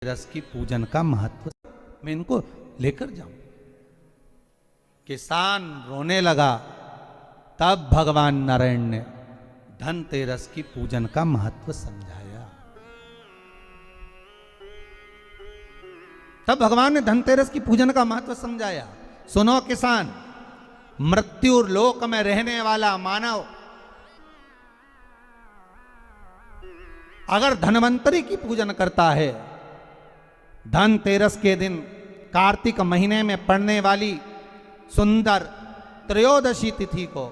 रस की पूजन का महत्व मैं इनको लेकर जाऊं। किसान रोने लगा, तब भगवान नारायण ने धनतेरस की पूजन का महत्व समझाया। तब भगवान ने धनतेरस की पूजन का महत्व समझाया। सुनो किसान, मृत्यु लोक में रहने वाला मानव अगर धनवंतरी की पूजन करता है, धनतेरस के दिन कार्तिक महीने में पड़ने वाली सुंदर त्रयोदशी तिथि को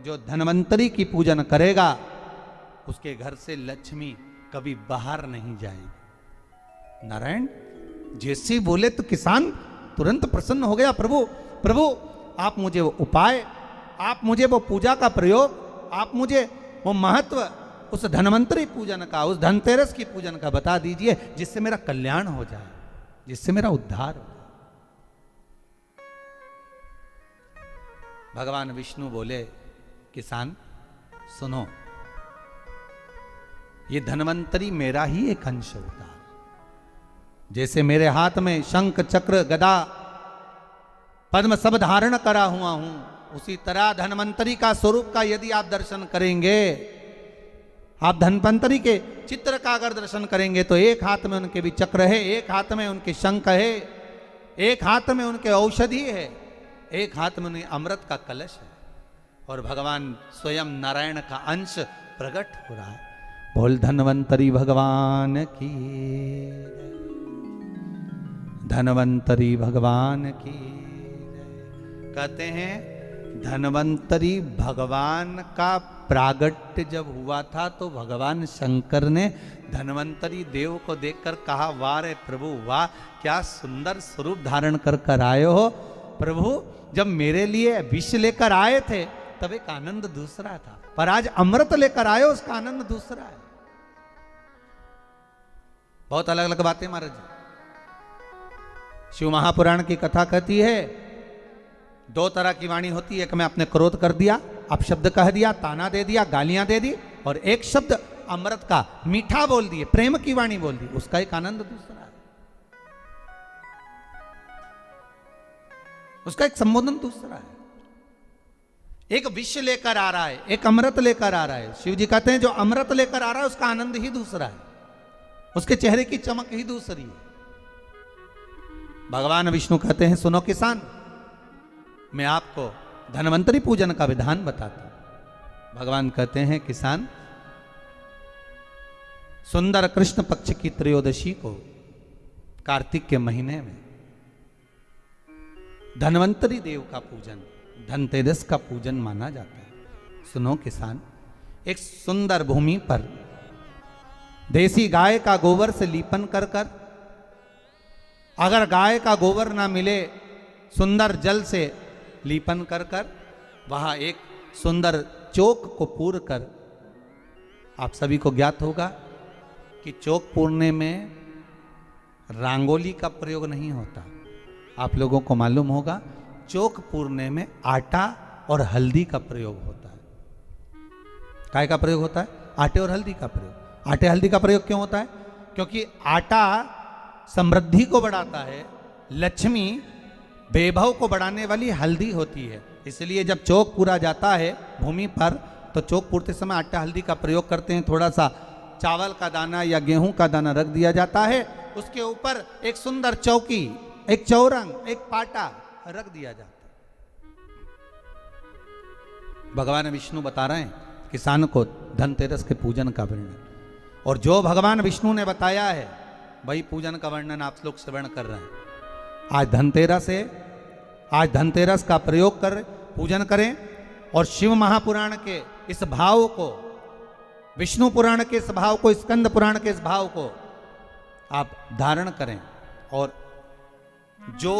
जो धनवंतरी की पूजन करेगा, उसके घर से लक्ष्मी कभी बाहर नहीं जाएगी। नारायण जैसे बोले तो किसान तुरंत प्रसन्न हो गया। प्रभु प्रभु आप मुझे वो उपाय, आप मुझे वो पूजा का प्रयोग, आप मुझे वो महत्व उस धनवंतरी पूजन का, उस धनतेरस की पूजन का बता दीजिए, जिससे मेरा कल्याण हो जाए, जिससे मेरा उद्धार हो जाए। भगवान विष्णु बोले, किसान सुनो, ये धनवंतरी मेरा ही एक अंश होता है। जैसे मेरे हाथ में शंख चक्र गदा पद्म सब धारण करा हुआ हूं, उसी तरह धनवंतरी का स्वरूप का यदि आप दर्शन करेंगे, आप धनवंतरी के चित्र का अगर दर्शन करेंगे, तो एक हाथ में उनके भी चक्र है, एक हाथ में उनके शंख है, एक हाथ में उनके औषधि है, एक हाथ में उनके अमृत का कलश है, और भगवान स्वयं नारायण का अंश प्रकट हो रहा है। बोल धनवंतरी भगवान की, धनवंतरी भगवान की। कहते हैं धनवंतरी भगवान का प्रागट्य जब हुआ था, तो भगवान शंकर ने धनवंतरी देव को देखकर कहा, वाह रे प्रभु वाह, क्या सुंदर स्वरूप धारण कर कर आए हो। प्रभु जब मेरे लिए विष लेकर आए थे तब एक आनंद दूसरा था, पर आज अमृत लेकर आए हो, उसका आनंद दूसरा है। बहुत अलग अलग बातें महाराज जी। शिव महापुराण की कथा कहती है, दो तरह की वाणी होती है। एक में आपने क्रोध कर दिया, आप शब्द कह दिया, ताना दे दिया, गालियां दे दी, और एक शब्द अमृत का मीठा बोल दिए, प्रेम की वाणी बोल दी, उसका एक आनंद दूसरा है, उसका एक संबोधन दूसरा है। एक विष लेकर आ रहा है, एक अमृत लेकर आ रहा है। शिव जी कहते हैं जो अमृत लेकर आ रहा है उसका आनंद ही दूसरा है, उसके चेहरे की चमक ही दूसरी है। भगवान विष्णु कहते हैं, सुनो किसान, मैं आपको धनवंतरी पूजन का विधान बताता हूं। भगवान कहते हैं, किसान सुंदर कृष्ण पक्ष की त्रयोदशी को कार्तिक के महीने में धनवंतरी देव का पूजन, धनतेरस का पूजन माना जाता है। सुनो किसान, एक सुंदर भूमि पर देसी गाय का गोबर से लीपन कर कर, अगर गाय का गोबर ना मिले, सुंदर जल से लीपन कर कर वहां एक सुंदर चौक को पूर कर, आप सभी को ज्ञात होगा कि चौक पूरने में रंगोली का प्रयोग नहीं होता। आप लोगों को मालूम होगा, चौक पूरने में आटा और हल्दी का प्रयोग होता है। काय का प्रयोग होता है? आटे और हल्दी का प्रयोग। आटे हल्दी का प्रयोग क्यों होता है? क्योंकि आटा समृद्धि को बढ़ाता है, लक्ष्मी वैभव को बढ़ाने वाली हल्दी होती है। इसलिए जब चौक पूरा जाता है भूमि पर, तो चौक पूरते समय आटा हल्दी का प्रयोग करते हैं। थोड़ा सा चावल का दाना या गेहूं का दाना रख दिया जाता है, उसके ऊपर एक सुंदर चौकी, एक चौरंग, एक पाटा रख दिया जाता है। भगवान विष्णु बता रहे हैं किसान को धनतेरस के पूजन का वर्णन, और जो भगवान विष्णु ने बताया है वही पूजन का वर्णन आप लोग श्रवण कर रहे हैं। आज धनतेरस है, आज धनतेरस का प्रयोग कर पूजन करें, और शिव महापुराण के इस भाव को, विष्णु पुराण के इस भाव को, स्कंद पुराण के इस भाव को आप धारण करें, और जो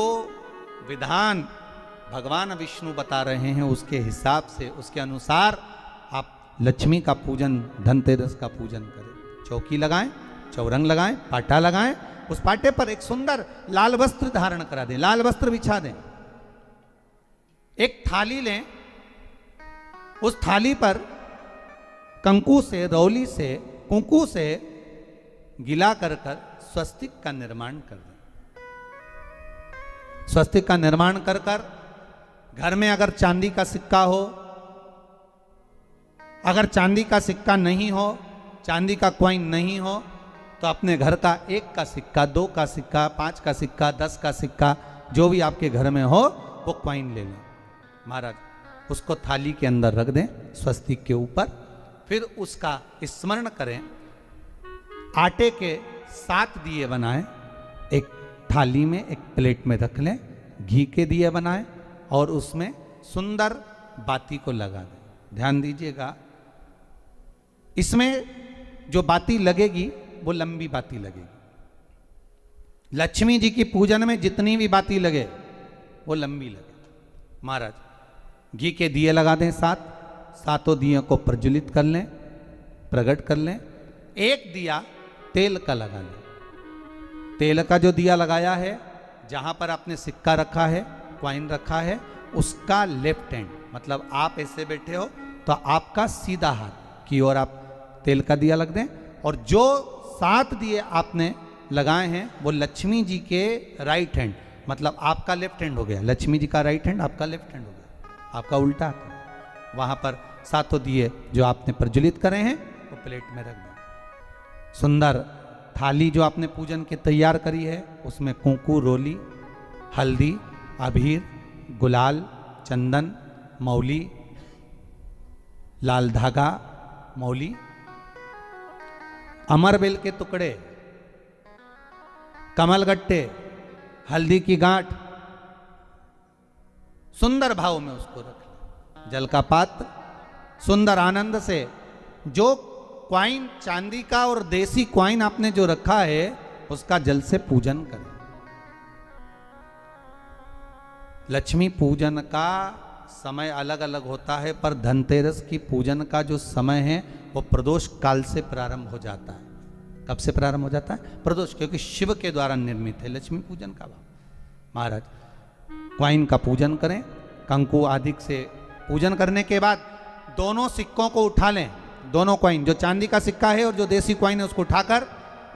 विधान भगवान विष्णु बता रहे हैं उसके हिसाब से, उसके अनुसार आप लक्ष्मी का पूजन, धनतेरस का पूजन करें। चौकी लगाएं, चौरंग लगाएं, पाटा लगाएं, उस पाटे पर एक सुंदर लाल वस्त्र धारण करा दें, लाल वस्त्र बिछा दें। एक थाली लें, उस थाली पर कंकु से, रौली से, कुंकू से गिला कर कर स्वस्तिक का निर्माण कर दें। स्वस्तिक का निर्माण कर कर घर में अगर चांदी का सिक्का हो, अगर चांदी का सिक्का नहीं हो, चांदी का कॉइन नहीं हो, तो अपने घर का 1 का सिक्का, 2 का सिक्का, 5 का सिक्का, 10 का सिक्का, जो भी आपके घर में हो वो कॉइन ले लें महाराज, उसको थाली के अंदर रख दें स्वस्तिक के ऊपर। फिर उसका स्मरण करें, आटे के 7 दिए बनाएं, एक थाली में, एक प्लेट में रख लें, घी के दिए बनाएं और उसमें सुंदर बाती को लगा दें। ध्यान दीजिएगा, इसमें जो बाती लगेगी वो लंबी बाती लगेगी। लक्ष्मी जी की पूजन में जितनी भी बाती लगे वो लंबी लगे। महाराज घी के दिए लगा दें 7, 7 दियों को प्रज्वलित कर लें, प्रकट कर लें। एक दिया तेल का लगा लें। तेल का जो दिया लगाया है, जहां पर आपने सिक्का रखा है, कॉइन रखा है, उसका लेफ्ट हैंड, मतलब आप ऐसे बैठे हो तो आपका सीधा हाथ की ओर आप तेल का दिया लग दें। और जो 7 दिए आपने लगाए हैं वो लक्ष्मी जी के राइट हैंड, मतलब आपका लेफ्ट हैंड हो गया, लक्ष्मी जी का राइट हैंड, आपका लेफ्ट हैंड हो गया, आपका उल्टा हाथ। वहां पर 7 दिए जो आपने प्रज्वलित करे हैं वो प्लेट में रख दें। सुंदर थाली जो आपने पूजन की तैयार करी है, उसमें कुंकू, रोली, हल्दी, अबीर, गुलाल, चंदन, मौली, लाल धागा, मौली, अमरबेल के टुकड़े, कमलगट्टे, हल्दी की गांठ, सुंदर भाव में उसको रख लें। जल का पात्र सुंदर आनंद से, जो क्वाइन चांदी का और देसी क्वाइन आपने जो रखा है उसका जल से पूजन करें। लक्ष्मी पूजन का समय अलग अलग होता है, पर धनतेरस की पूजन का जो समय है वो प्रदोष काल से प्रारंभ हो जाता है। कब से प्रारंभ हो जाता है? प्रदोष, क्योंकि शिव के द्वारा निर्मित है लक्ष्मी पूजन का भाव। महाराज क्वाइन का पूजन करें, कंकु आदि से पूजन करने के बाद दोनों सिक्कों को उठा लें। दोनों क्वाइन, जो चांदी का सिक्का है और जो देसी क्वाइन है, उसको उठाकर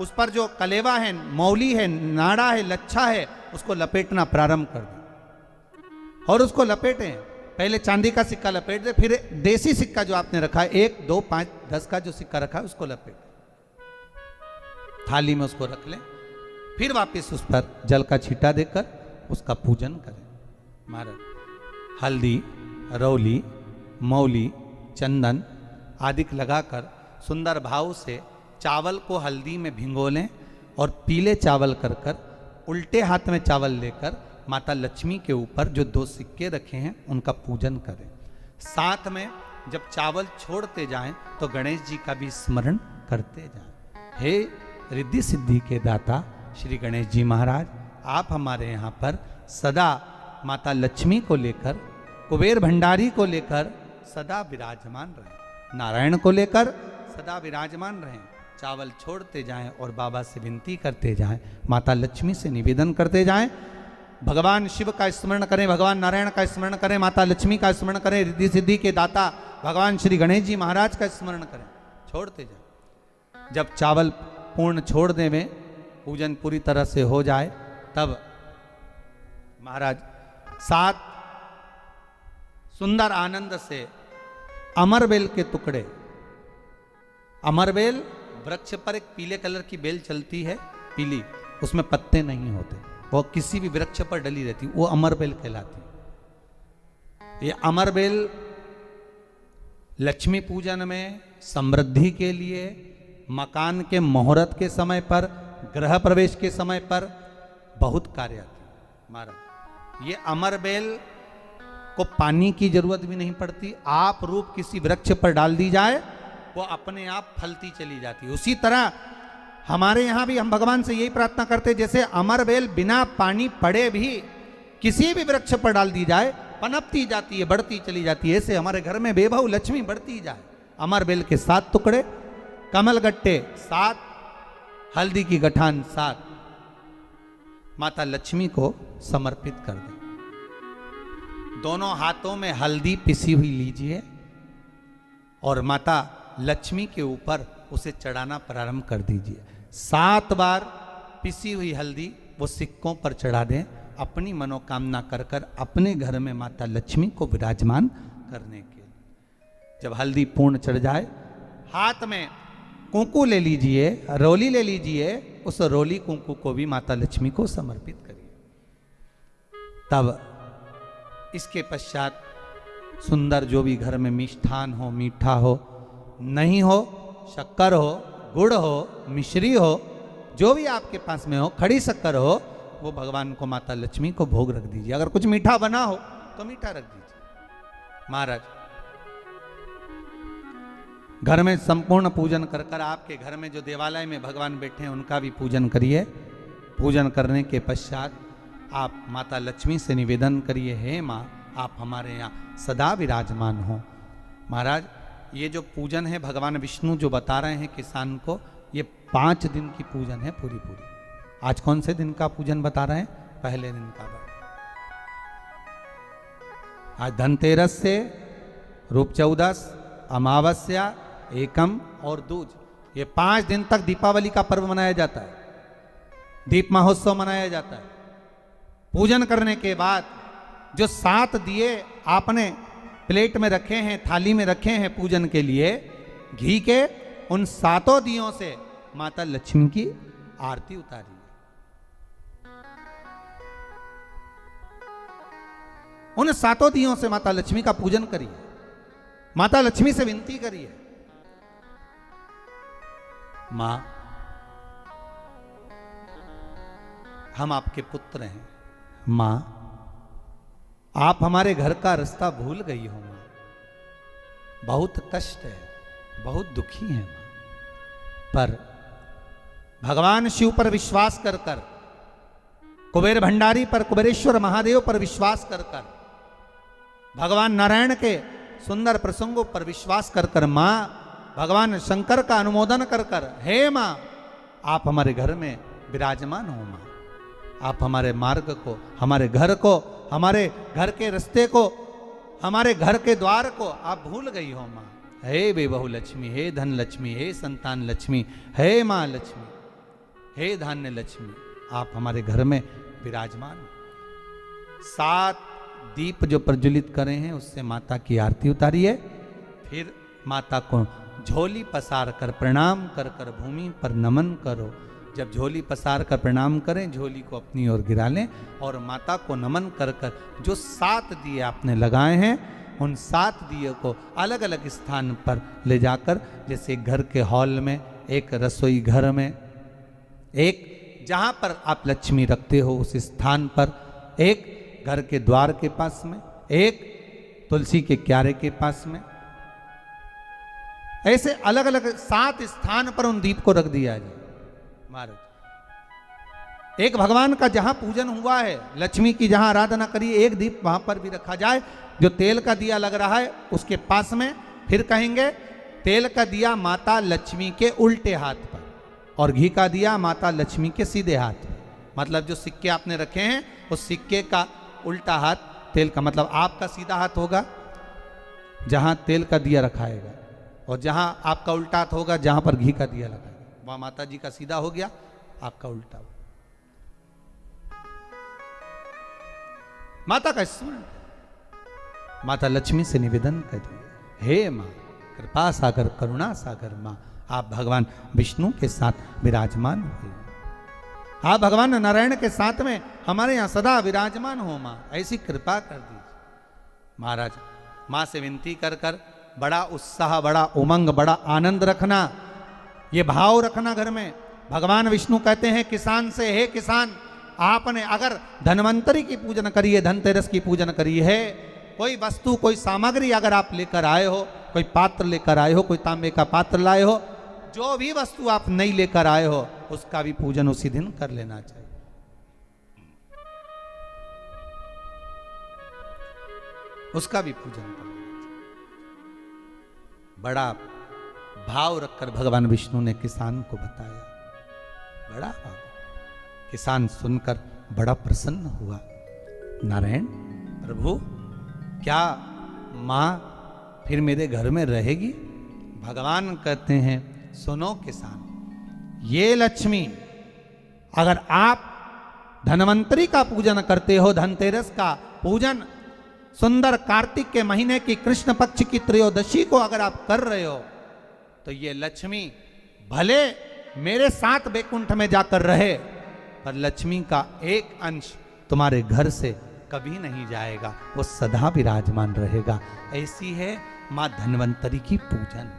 उस पर जो कलेवा है, मौली है, नाड़ा है, लच्छा है, उसको लपेटना प्रारंभ कर दें और उसको लपेटें। पहले चांदी का सिक्का लपेट दे, फिर देसी सिक्का जो आपने रखा है 1, 2, 5, 10 का जो सिक्का रखा है उसको लपेट, थाली में उसको रख लें। फिर वापस उस पर जल का छींटा देकर उसका पूजन करें। महाराज हल्दी, रौली, मौली, चंदन आदि लगाकर सुंदर भाव से चावल को हल्दी में भिगो लें और पीले चावल कर कर उल्टे हाथ में चावल लेकर माता लक्ष्मी के ऊपर जो 2 सिक्के रखे हैं उनका पूजन करें। साथ में जब चावल छोड़ते जाएं तो गणेश जी का भी स्मरण करते जाएं। हे रिद्धि सिद्धि के दाता श्री गणेश जी महाराज, आप हमारे यहाँ पर सदा माता लक्ष्मी को लेकर, कुबेर भंडारी को लेकर सदा विराजमान रहें, नारायण को लेकर सदा विराजमान रहें। चावल छोड़ते जाएं और बाबा से विनती करते जाएं, माता लक्ष्मी से निवेदन करते जाएं। भगवान शिव का स्मरण करें, भगवान नारायण का स्मरण करें, माता लक्ष्मी का स्मरण करें, रिद्धि सिद्धि के दाता भगवान श्री गणेश जी महाराज का स्मरण करें, छोड़ते जाएं। जब चावल पूर्ण छोड़ दे में पूजन पूरी तरह से हो जाए, तब महाराज 7 सुंदर आनंद से अमरबेल के टुकड़े, अमरबेल वृक्ष पर एक पीले कलर की बेल चलती है, पीली, उसमें पत्ते नहीं होते, वो किसी भी वृक्ष पर डली रहती, वो अमरबेल कहलाती। ये अमरबेल लक्ष्मी पूजन में समृद्धि के लिए, मकान के मुहूर्त के समय पर, गृह प्रवेश के समय पर बहुत कार्य आती है। महाराज ये अमरबेल को पानी की जरूरत भी नहीं पड़ती, आप रूप किसी वृक्ष पर डाल दी जाए वो अपने आप फलती चली जाती है। उसी तरह हमारे यहाँ भी हम भगवान से यही प्रार्थना करते हैं, जैसे अमरबेल बिना पानी पड़े भी किसी भी वृक्ष पर डाल दी जाए पनपती जाती है, बढ़ती चली जाती है, ऐसे हमारे घर में बेभव लक्ष्मी बढ़ती जाए। अमरबेल के 7 टुकड़े, कमलगट्टे 7, हल्दी की गठान 7 माता लक्ष्मी को समर्पित कर दें। दोनों हाथों में हल्दी पिसी हुई लीजिए और माता लक्ष्मी के ऊपर उसे चढ़ाना प्रारंभ कर दीजिए। 7 बार पिसी हुई हल्दी वो सिक्कों पर चढ़ा दें, अपनी मनोकामना कर कर अपने घर में माता लक्ष्मी को विराजमान करने के लिए। जब हल्दी पूर्ण चढ़ जाए, हाथ में कुंकू ले लीजिए, रोली ले लीजिए, उस रोली कुंकू को भी माता लक्ष्मी को समर्पित करिए। तब इसके पश्चात सुंदर जो भी घर में मिष्ठान हो, मीठा हो, नहीं हो, शक्कर हो, गुड़ हो, मिश्री हो, जो भी आपके पास में हो, खड़ी शक्कर हो, वो भगवान को माता लक्ष्मी को भोग रख दीजिए। अगर कुछ मीठा बना हो तो मीठा रख दीजिए। महाराज घर में संपूर्ण पूजन कर कर आपके घर में जो देवालय में भगवान बैठे हैं उनका भी पूजन करिए। पूजन करने के पश्चात आप माता लक्ष्मी से निवेदन करिए, हे माँ आप हमारे यहाँ सदा विराजमान हो। महाराज ये जो पूजन है भगवान विष्णु जो बता रहे हैं किसान को, ये 5 दिन की पूजन है पूरी पूरी। आज कौन से दिन का पूजन बता रहे हैं? पहले दिन का। आज धनतेरस से रूप चौदस, अमावस्या, एकम और दूज, ये 5 दिन तक दीपावली का पर्व मनाया जाता है, दीप महोत्सव मनाया जाता है। पूजन करने के बाद जो 7 दिए आपने प्लेट में रखे हैं, थाली में रखे हैं पूजन के लिए, घी के, उन 7 दियों से माता लक्ष्मी की आरती उतारिए। उन 7 दियों से माता लक्ष्मी का पूजन करिए। माता लक्ष्मी से विनती करिए, मां हम आपके पुत्र हैं, मां आप हमारे घर का रास्ता भूल गई हो मां, बहुत कष्ट है, बहुत दुखी है मां। पर भगवान शिव पर विश्वास कर कर, कुबेर भंडारी पर, कुबेरेश्वर महादेव पर विश्वास कर कर, भगवान नारायण के सुंदर प्रसंगों पर विश्वास कर कर, मां भगवान शंकर का अनुमोदन कर कर, हे मां आप हमारे घर में विराजमान हो मां, आप हमारे मार्ग को, हमारे घर को, हमारे घर के रास्ते को, हमारे घर के द्वार को आप भूल गई हो मां। हे बेबहू लक्ष्मी, हे धन लक्ष्मी, हे संतान लक्ष्मी, हे मां लक्ष्मी, हे धान्य लक्ष्मी, आप हमारे घर में विराजमान हो। 7 दीप जो प्रज्वलित करे हैं उससे माता की आरती उतारिए। फिर माता को झोली पसार कर प्रणाम कर कर भूमि पर नमन करो। जब झोली पसार कर प्रणाम करें, झोली को अपनी ओर गिरा लें और माता को नमन कर कर जो 7 दिए आपने लगाए हैं, उन 7 दिए को अलग अलग स्थान पर ले जाकर, जैसे घर के हॉल में, एक रसोई घर में, एक जहाँ पर आप लक्ष्मी रखते हो उस स्थान पर, एक घर के द्वार के पास में, एक तुलसी के क्यारे के पास में, ऐसे अलग अलग 7 स्थान पर उन दीप को रख दिया जाए। महाराज एक भगवान का जहां पूजन हुआ है, लक्ष्मी की जहां आराधना करी, एक दीप वहां पर भी रखा जाए। जो तेल का दिया लग रहा है उसके पास में, फिर कहेंगे तेल का दिया माता लक्ष्मी के उल्टे हाथ पर और घी का दिया माता लक्ष्मी के सीधे हाथ पर। मतलब जो सिक्के आपने रखे हैं उस सिक्के का उल्टा हाथ तेल का, मतलब आपका सीधा हाथ होगा जहां तेल का दिया रखाएगा, और जहां आपका उल्टा हाथ होगा जहां पर घी का दिया लगाएगा, वहां माता जी का सीधा हो गया, आपका उल्टा हो। माता का स्मरण, माता लक्ष्मी से निवेदन करिए, हे मां कृपा सागर, करुणा सागर मां, आप भगवान विष्णु के साथ विराजमान हुए, आप भगवान नारायण के साथ में हमारे यहां सदा विराजमान हो मां, ऐसी कृपा कर दीजिए। महाराज मां से विनती कर कर बड़ा उत्साह, बड़ा उमंग, बड़ा आनंद रखना, ये भाव रखना घर में। भगवान विष्णु कहते हैं किसान से, हे किसान आपने अगर धनवंतरी की पूजन करी है, धनतेरस की पूजन करी है, कोई वस्तु, कोई सामग्री अगर आप लेकर आए हो, कोई पात्र लेकर आए हो, कोई तांबे का पात्र लाए हो, जो भी वस्तु आप नहीं लेकर आए हो उसका भी पूजन उसी दिन कर लेना चाहिए। उसका भी पूजन कर लेना चाहिए। बड़ा भाव रखकर भगवान विष्णु ने किसान को बताया, बड़ा भाव। किसान सुनकर बड़ा प्रसन्न हुआ। नारायण प्रभु, क्या मां फिर मेरे घर में रहेगी? भगवान कहते हैं सुनो किसान, ये लक्ष्मी अगर आप धन्वंतरी का पूजन करते हो, धनतेरस का पूजन सुंदर कार्तिक के महीने की कृष्ण पक्ष की त्रयोदशी को अगर आप कर रहे हो, तो ये लक्ष्मी भले मेरे साथ वैकुंठ में जाकर रहे, पर लक्ष्मी का एक अंश तुम्हारे घर से कभी नहीं जाएगा, वो सदा विराजमान रहेगा। ऐसी है मां धन्वंतरी की पूजन।